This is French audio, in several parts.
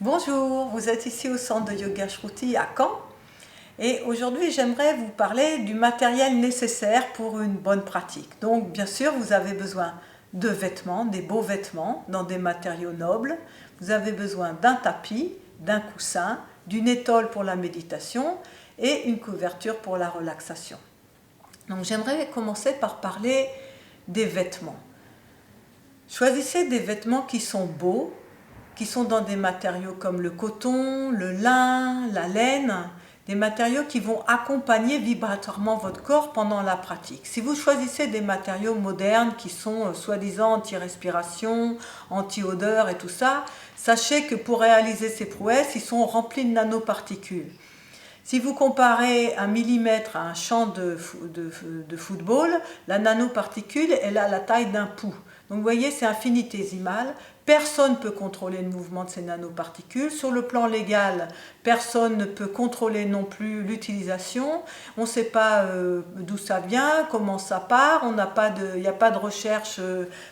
Bonjour, vous êtes ici au centre de Yoga Shruti à Caen et aujourd'hui j'aimerais vous parler du matériel nécessaire pour une bonne pratique. Donc bien sûr vous avez besoin de vêtements, des beaux vêtements dans des matériaux nobles. Vous avez besoin d'un tapis, d'un coussin, d'une étole pour la méditation et une couverture pour la relaxation. Donc j'aimerais commencer par parler des vêtements. Choisissez des vêtements qui sont beaux, qui sont dans des matériaux comme le coton, le lin, la laine, des matériaux qui vont accompagner vibratoirement votre corps pendant la pratique. Si vous choisissez des matériaux modernes qui sont soi-disant anti-respiration, anti-odeur et tout ça, sachez que pour réaliser ces prouesses, ils sont remplis de nanoparticules. Si vous comparez un millimètre à un champ de football, la nanoparticule elle a la taille d'un pouls. Donc vous voyez, c'est infinitésimal. Personne ne peut contrôler le mouvement de ces nanoparticules. Sur le plan légal, personne ne peut contrôler non plus l'utilisation. On ne sait pas d'où ça vient, comment ça part. Il n'y a pas de recherche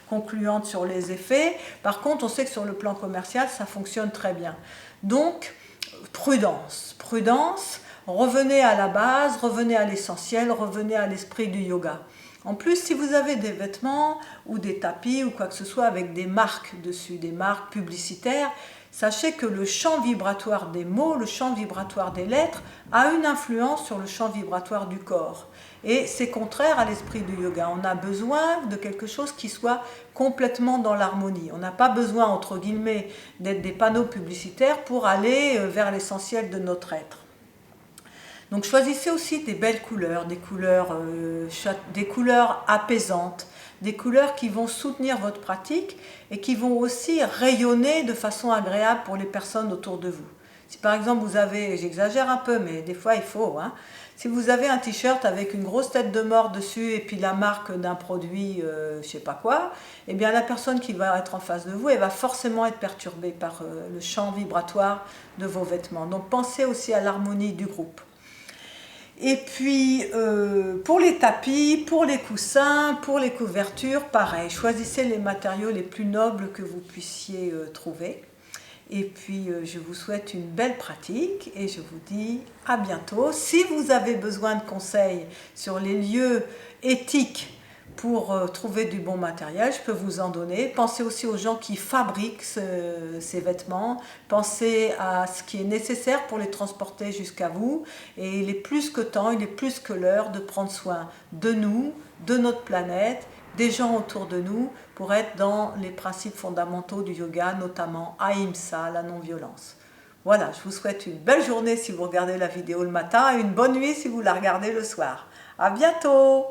concluante sur les effets. Par contre, on sait que sur le plan commercial, ça fonctionne très bien. Donc, prudence. Prudence, revenez à la base, revenez à l'essentiel, revenez à l'esprit du yoga. En plus, si vous avez des vêtements ou des tapis ou quoi que ce soit avec des marques dessus, des marques publicitaires, sachez que le champ vibratoire des mots, le champ vibratoire des lettres a une influence sur le champ vibratoire du corps. Et c'est contraire à l'esprit du yoga. On a besoin de quelque chose qui soit complètement dans l'harmonie. On n'a pas besoin, entre guillemets, d'être des panneaux publicitaires pour aller vers l'essentiel de notre être. Donc choisissez aussi des belles couleurs, des couleurs apaisantes, des couleurs qui vont soutenir votre pratique et qui vont aussi rayonner de façon agréable pour les personnes autour de vous. Si par exemple vous avez, j'exagère un peu, mais des fois il faut, si vous avez un t-shirt avec une grosse tête de mort dessus et puis la marque d'un produit, je sais pas quoi, eh bien la personne qui va être en face de vous, elle va forcément être perturbée par le champ vibratoire de vos vêtements. Donc pensez aussi à l'harmonie du groupe. Et puis pour les tapis, pour les coussins, pour les couvertures, pareil, choisissez les matériaux les plus nobles que vous puissiez trouver. Et puis je vous souhaite une belle pratique et je vous dis à bientôt. Si vous avez besoin de conseils sur les lieux éthiques pour trouver du bon matériel, je peux vous en donner. Pensez aussi aux gens qui fabriquent ces vêtements. Pensez à ce qui est nécessaire pour les transporter jusqu'à vous. Et il est plus que temps, il est plus que l'heure de prendre soin de nous, de notre planète, des gens autour de nous, pour être dans les principes fondamentaux du yoga, notamment Ahimsa, la non-violence. Voilà, je vous souhaite une belle journée si vous regardez la vidéo le matin et une bonne nuit si vous la regardez le soir. À bientôt!